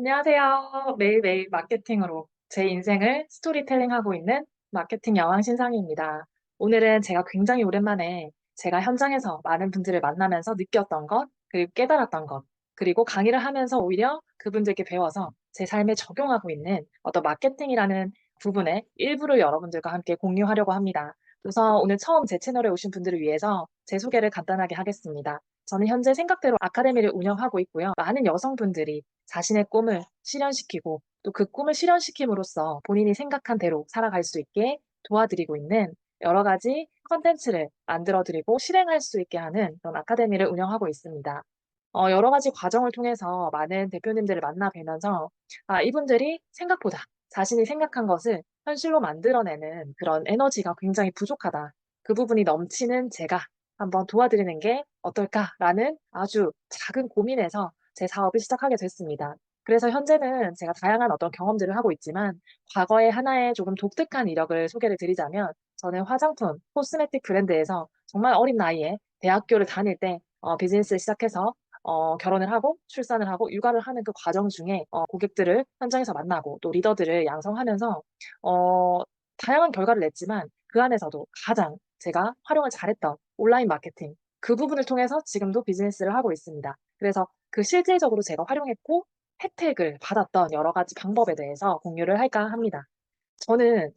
안녕하세요. 매일매일 마케팅으로 제 인생을 스토리텔링하고 있는 마케팅 여왕 신상입니다. 오늘은 제가 굉장히 오랜만에 제가 현장에서 많은 분들을 만나면서 느꼈던 것, 그리고 깨달았던 것, 그리고 강의를 하면서 오히려 그분들께 배워서 제 삶에 적용하고 있는 어떤 마케팅이라는 부분의 일부를 여러분들과 함께 공유하려고 합니다. 우선 오늘 처음 제 채널에 오신 분들을 위해서 제 소개를 간단하게 하겠습니다. 저는 현재 생각대로 아카데미를 운영하고 있고요. 많은 여성분들이 자신의 꿈을 실현시키고 또 그 꿈을 실현시킴으로써 본인이 생각한 대로 살아갈 수 있게 도와드리고 있는 여러 가지 컨텐츠를 만들어드리고 실행할 수 있게 하는 그런 아카데미를 운영하고 있습니다. 여러 가지 과정을 통해서 많은 대표님들을 만나 뵈면서 이분들이 생각보다 자신이 생각한 것을 현실로 만들어내는 그런 에너지가 굉장히 부족하다. 그 부분이 넘치는 제가 한번 도와드리는 게 어떨까라는 아주 작은 고민에서 제 사업을 시작하게 됐습니다. 그래서 현재는 제가 다양한 어떤 경험들을 하고 있지만 과거에 하나의 조금 독특한 이력을 소개를 드리자면 저는 화장품, 코스메틱 브랜드에서 정말 어린 나이에 대학교를 다닐 때 비즈니스를 시작해서 결혼을 하고 출산을 하고 육아를 하는 그 과정 중에 고객들을 현장에서 만나고 또 리더들을 양성하면서 어, 다양한 결과를 냈지만 그 안에서도 가장 제가 활용을 잘했던 온라인 마케팅 그 부분을 통해서 지금도 비즈니스를 하고 있습니다. 그래서 그 실질적으로 제가 활용했고 혜택을 받았던 여러 가지 방법에 대해서 공유를 할까 합니다. 저는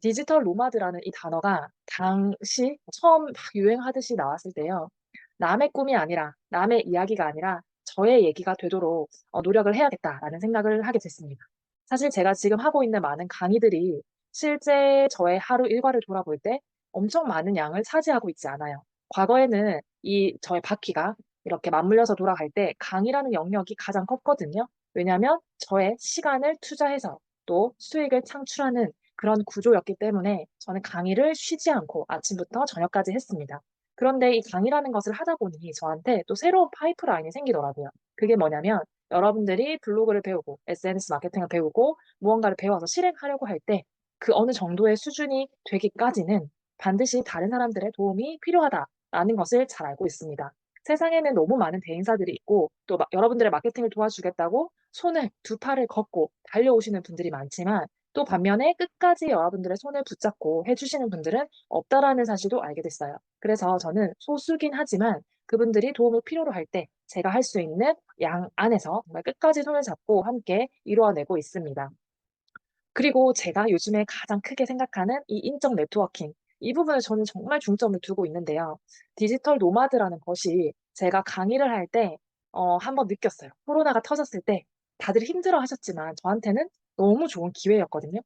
디지털 노마드라는 이 단어가 당시 처음 막 유행하듯이 나왔을 때요. 남의 꿈이 아니라 남의 이야기가 아니라 저의 얘기가 되도록 노력을 해야겠다라는 생각을 하게 됐습니다. 사실 제가 지금 하고 있는 많은 강의들이 실제 저의 하루 일과를 돌아볼 때 엄청 많은 양을 차지하고 있지 않아요. 과거에는 이 저의 바퀴가 이렇게 맞물려서 돌아갈 때 강의라는 영역이 가장 컸거든요. 왜냐하면 저의 시간을 투자해서 또 수익을 창출하는 그런 구조였기 때문에 저는 강의를 쉬지 않고 아침부터 저녁까지 했습니다. 그런데 이 강의라는 것을 하다 보니 저한테 또 새로운 파이프라인이 생기더라고요. 그게 뭐냐면 여러분들이 블로그를 배우고 SNS 마케팅을 배우고 무언가를 배워서 실행하려고 할 때 그 어느 정도의 수준이 되기까지는 반드시 다른 사람들의 도움이 필요하다라는 것을 잘 알고 있습니다. 세상에는 너무 많은 대인사들이 있고 또 여러분들의 마케팅을 도와주겠다고 손을 두 팔을 걷고 달려오시는 분들이 많지만 또 반면에 끝까지 여러분들의 손을 붙잡고 해주시는 분들은 없다라는 사실도 알게 됐어요. 그래서 저는 소수긴 하지만 그분들이 도움을 필요로 할 때 제가 할 수 있는 양 안에서 정말 끝까지 손을 잡고 함께 이루어내고 있습니다. 그리고 제가 요즘에 가장 크게 생각하는 이 인적 네트워킹. 이 부분을 저는 정말 중점을 두고 있는데요. 디지털 노마드라는 것이 제가 강의를 할 때, 한번 느꼈어요. 코로나가 터졌을 때 다들 힘들어 하셨지만 저한테는 너무 좋은 기회였거든요.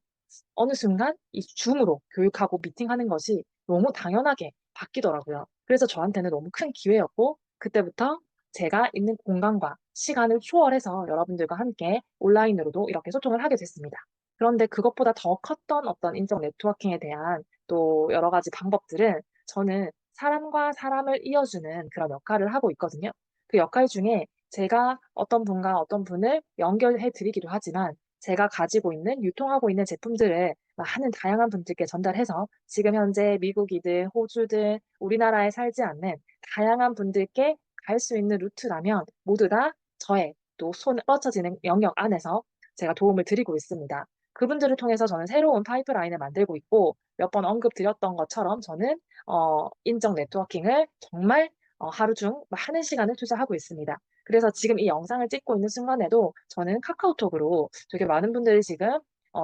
어느 순간 이 줌으로 교육하고 미팅하는 것이 너무 당연하게 바뀌더라고요. 그래서 저한테는 너무 큰 기회였고, 그때부터 제가 있는 공간과 시간을 초월해서 여러분들과 함께 온라인으로도 이렇게 소통을 하게 됐습니다. 그런데 그것보다 더 컸던 어떤 인적 네트워킹에 대한 또 여러 가지 방법들은 저는 사람과 사람을 이어주는 그런 역할을 하고 있거든요. 그 역할 중에 제가 어떤 분과 어떤 분을 연결해 드리기도 하지만 제가 가지고 있는 유통하고 있는 제품들을 많은 다양한 분들께 전달해서 지금 현재 미국이든 호주든 우리나라에 살지 않는 다양한 분들께 갈 수 있는 루트라면 모두 다 저의 또 손 뻗쳐지는 영역 안에서 제가 도움을 드리고 있습니다. 그분들을 통해서 저는 새로운 파이프라인을 만들고 있고 몇 번 언급드렸던 것처럼 저는 인적 네트워킹을 정말 하루 중 많은 시간을 투자하고 있습니다. 그래서 지금 이 영상을 찍고 있는 순간에도 저는 카카오톡으로 되게 많은 분들이 지금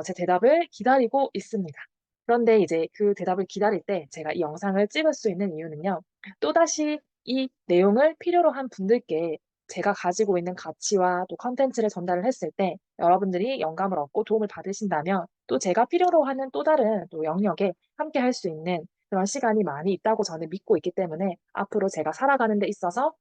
제 대답을 기다리고 있습니다. 그런데 이제 그 대답을 기다릴 때 제가 이 영상을 찍을 수 있는 이유는요. 또다시 이 내용을 필요로 한 분들께 제가 가지고 있는 가치와 또 컨텐츠를 전달을 했을 때 여러분들이 영감을 얻고 도움을 받으신다면 또 제가 필요로 하는 또 다른 또 영역에 함께 할 수 있는 그런 시간이 많이 있다고 저는 믿고 있기 때문에 앞으로 제가 살아가는 데 있어서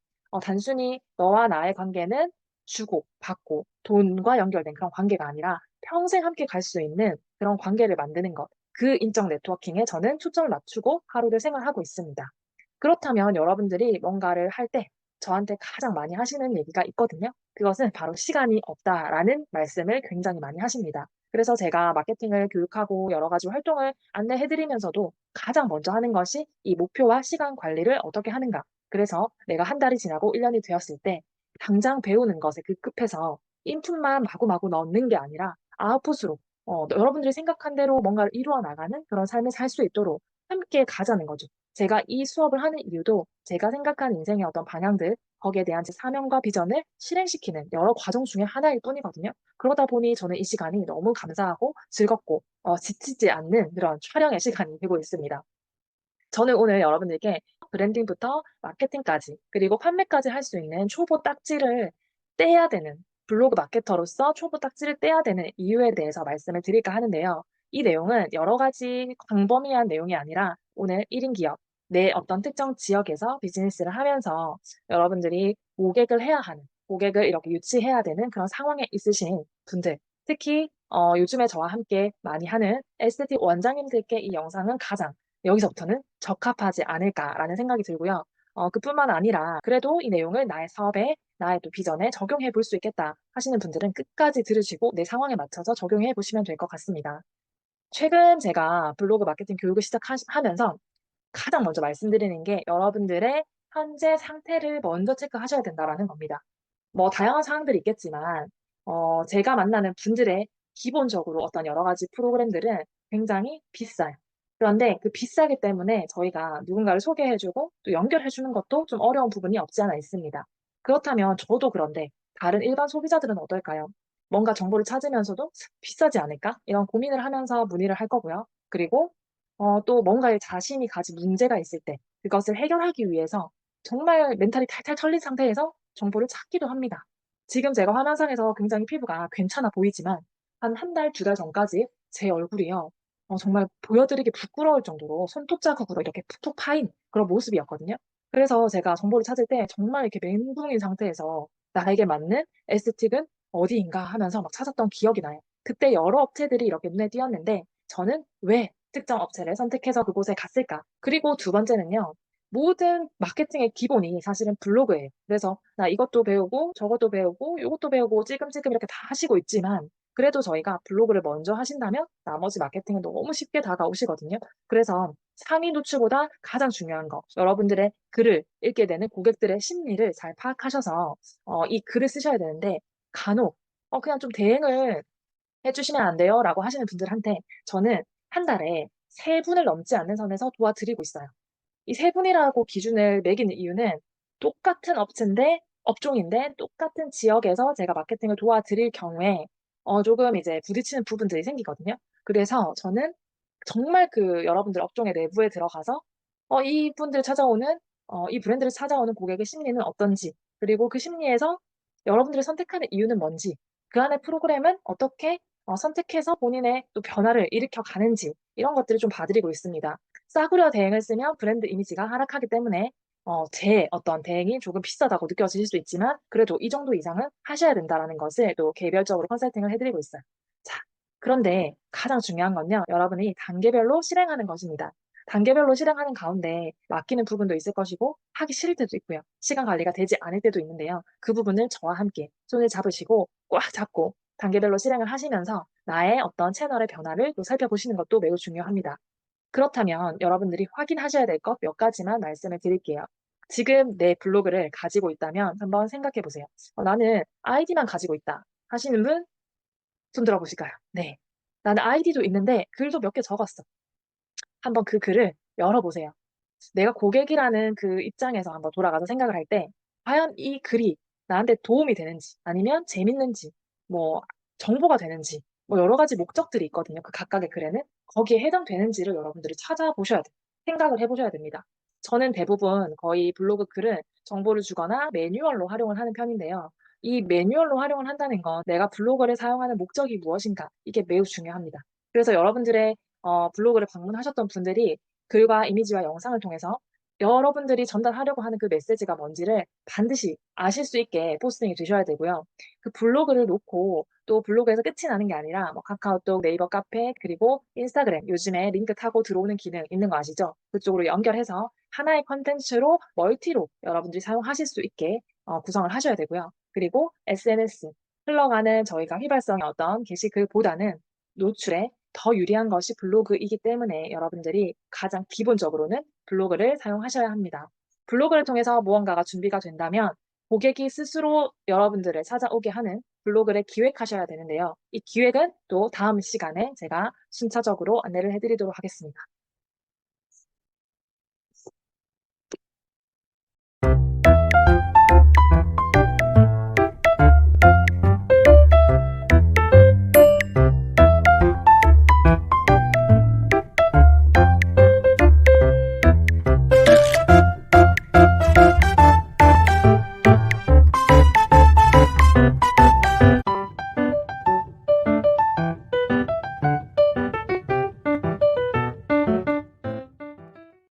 단순히 너와 나의 관계는 주고 받고 돈과 연결된 그런 관계가 아니라 평생 함께 갈 수 있는 그런 관계를 만드는 것. 그 인적 네트워킹에 저는 초점을 맞추고 하루를 생활하고 있습니다. 그렇다면 여러분들이 뭔가를 할 때 저한테 가장 많이 하시는 얘기가 있거든요. 그것은 바로 시간이 없다라는 말씀을 굉장히 많이 하십니다. 그래서 제가 마케팅을 교육하고 여러 가지 활동을 안내해드리면서도 가장 먼저 하는 것이 이 목표와 시간 관리를 어떻게 하는가. 그래서 내가 한 달이 지나고 1년이 되었을 때 당장 배우는 것에 급급해서 인풋만 마구마구 넣는 게 아니라 아웃풋으로 여러분들이 생각한 대로 뭔가를 이루어 나가는 그런 삶을 살 수 있도록 함께 가자는 거죠. 제가 이 수업을 하는 이유도 제가 생각하는 인생의 어떤 방향들, 거기에 대한 제 사명과 비전을 실행시키는 여러 과정 중에 하나일 뿐이거든요. 그러다 보니 저는 이 시간이 너무 감사하고 즐겁고 지치지 않는 그런 촬영의 시간이 되고 있습니다. 저는 오늘 여러분들께 브랜딩부터 마케팅까지 그리고 판매까지 할 수 있는 초보 딱지를 떼야 되는 블로그 마케터로서 초보 딱지를 떼야 되는 이유에 대해서 말씀을 드릴까 하는데요. 이 내용은 여러 가지 광범위한 내용이 아니라 오늘 1인 기업, 내 어떤 특정 지역에서 비즈니스를 하면서 여러분들이 고객을 해야 하는, 고객을 이렇게 유치해야 되는 그런 상황에 있으신 분들, 특히 요즘에 저와 함께 많이 하는 에스테틱 원장님들께 이 영상은 가장 여기서부터는 적합하지 않을까라는 생각이 들고요. 그뿐만 아니라 그래도 이 내용을 나의 사업에, 나의 또 비전에 적용해 볼 수 있겠다 하시는 분들은 끝까지 들으시고 내 상황에 맞춰서 적용해 보시면 될 것 같습니다. 최근 제가 블로그 마케팅 교육을 시작하면서 가장 먼저 말씀드리는 게 여러분들의 현재 상태를 먼저 체크하셔야 된다라는 겁니다. 뭐 다양한 상황들이 있겠지만 제가 만나는 분들의 기본적으로 어떤 여러 가지 프로그램들은 굉장히 비싸요. 그런데 그 비싸기 때문에 저희가 누군가를 소개해 주고 또 연결해 주는 것도 좀 어려운 부분이 없지 않아 있습니다. 그렇다면 저도 그런데 다른 일반 소비자들은 어떨까요? 뭔가 정보를 찾으면서도 '비싸지 않을까?' 이런 고민을 하면서 문의를 할 거고요. 그리고 또 뭔가에 자신이 가진 문제가 있을 때 그것을 해결하기 위해서 정말 멘탈이 탈탈 털린 상태에서 정보를 찾기도 합니다. 지금 제가 화면상에서 굉장히 피부가 괜찮아 보이지만 한 달, 2달 전까지 제 얼굴이요. 정말 보여드리기 부끄러울 정도로 손톱 자국으로 이렇게 푹푹 파인 그런 모습이었거든요. 그래서 제가 정보를 찾을 때 정말 이렇게 멘붕인 상태에서 '나에게 맞는 에스테틱은 어디인가?' 하면서 막 찾았던 기억이 나요. 그때 여러 업체들이 이렇게 눈에 띄었는데 저는 왜 특정 업체를 선택해서 그곳에 갔을까? 그리고 두 번째는요. 모든 마케팅의 기본이 사실은 블로그예요. 그래서 나 이것도 배우고 저것도 배우고 요것도 배우고 찔끔찔끔 이렇게 다 하시고 있지만 그래도 저희가 블로그를 먼저 하신다면 나머지 마케팅은 너무 쉽게 다가오시거든요. 그래서 상위 노출보다 가장 중요한 거 여러분들의 글을 읽게 되는 고객들의 심리를 잘 파악하셔서 이 글을 쓰셔야 되는데 간혹 그냥 좀 대행을 해 주시면 안 돼요?"라고 하시는 분들한테 저는 한 달에 3 분을 넘지 않는 선에서 도와드리고 있어요. 이 3 분이라고 기준을 매기는 이유는 똑같은 업체인데 업종인데 똑같은 지역에서 제가 마케팅을 도와드릴 경우에 조금 이제 부딪히는 부분들이 생기거든요. 그래서 저는 정말 그 여러분들 업종의 내부에 들어가서 이분들 찾아오는 이 브랜드를 찾아오는 고객의 심리는 어떤지 그리고 그 심리에서 여러분들을 선택하는 이유는 뭔지 그 안에 프로그램은 어떻게 선택해서 본인의 또 변화를 일으켜 가는지 이런 것들을 좀 봐 드리고 있습니다. 싸구려 대행을 쓰면 브랜드 이미지가 하락하기 때문에 제 어떤 대행이 조금 비싸다고 느껴지실 수 있지만 그래도 이 정도 이상은 하셔야 된다라는 것을 또 개별적으로 컨설팅을 해 드리고 있어요. 자, 그런데 가장 중요한 건요. 여러분이 단계별로 실행하는 것입니다. 단계별로 실행하는 가운데 맡기는 부분도 있을 것이고 하기 싫을 때도 있고요. 시간 관리가 되지 않을 때도 있는데요. 그 부분을 저와 함께 손을 잡으시고 꽉 잡고 단계별로 실행을 하시면서 나의 어떤 채널의 변화를 또 살펴보시는 것도 매우 중요합니다. 그렇다면 여러분들이 확인하셔야 될 것 몇 가지만 말씀을 드릴게요. 지금 내 블로그를 가지고 있다면 한번 생각해 보세요. '나는 아이디만 가지고 있다.' 하시는 분 손 들어 보실까요? 네. '나는 아이디도 있는데 글도 몇 개 적었어.' 한번 그 글을 열어 보세요. 내가 고객이라는 그 입장에서 한번 돌아가서 생각을 할 때 과연 이 글이 나한테 도움이 되는지 아니면 재밌는지 뭐 정보가 되는지 뭐 여러 가지 목적들이 있거든요, 그 각각의 글에는. 거기에 해당되는지를 여러분들이 찾아보셔야 돼요. 생각을 해 보셔야 됩니다. 저는 대부분 거의 블로그 글은 정보를 주거나 매뉴얼로 활용을 하는 편인데요. 이 매뉴얼로 활용을 한다는 건 내가 블로그를 사용하는 목적이 무엇인가 이게 매우 중요합니다. 그래서 여러분들의 블로그를 방문하셨던 분들이 글과 이미지와 영상을 통해서 여러분들이 전달하려고 하는 그 메시지가 뭔지를 반드시 아실 수 있게 포스팅이 되셔야 되고요. 그 블로그를 놓고 또 블로그에서 끝이 나는 게 아니라 뭐 카카오톡, 네이버 카페 그리고 인스타그램 요즘에 링크 타고 들어오는 기능 있는 거 아시죠? 그쪽으로 연결해서 하나의 콘텐츠로 멀티로 여러분들이 사용하실 수 있게 구성을 하셔야 되고요. 그리고 SNS 흘러가는 저희가 휘발성의 어떤 게시글보다는 노출에 더 유리한 것이 블로그이기 때문에 여러분들이 가장 기본적으로는 블로그를 사용하셔야 합니다. 블로그를 통해서 무언가가 준비가 된다면 고객이 스스로 여러분들을 찾아오게 하는 블로그를 기획하셔야 되는데요. 이 기획은 또 다음 시간에 제가 순차적으로 안내를 해 드리도록 하겠습니다.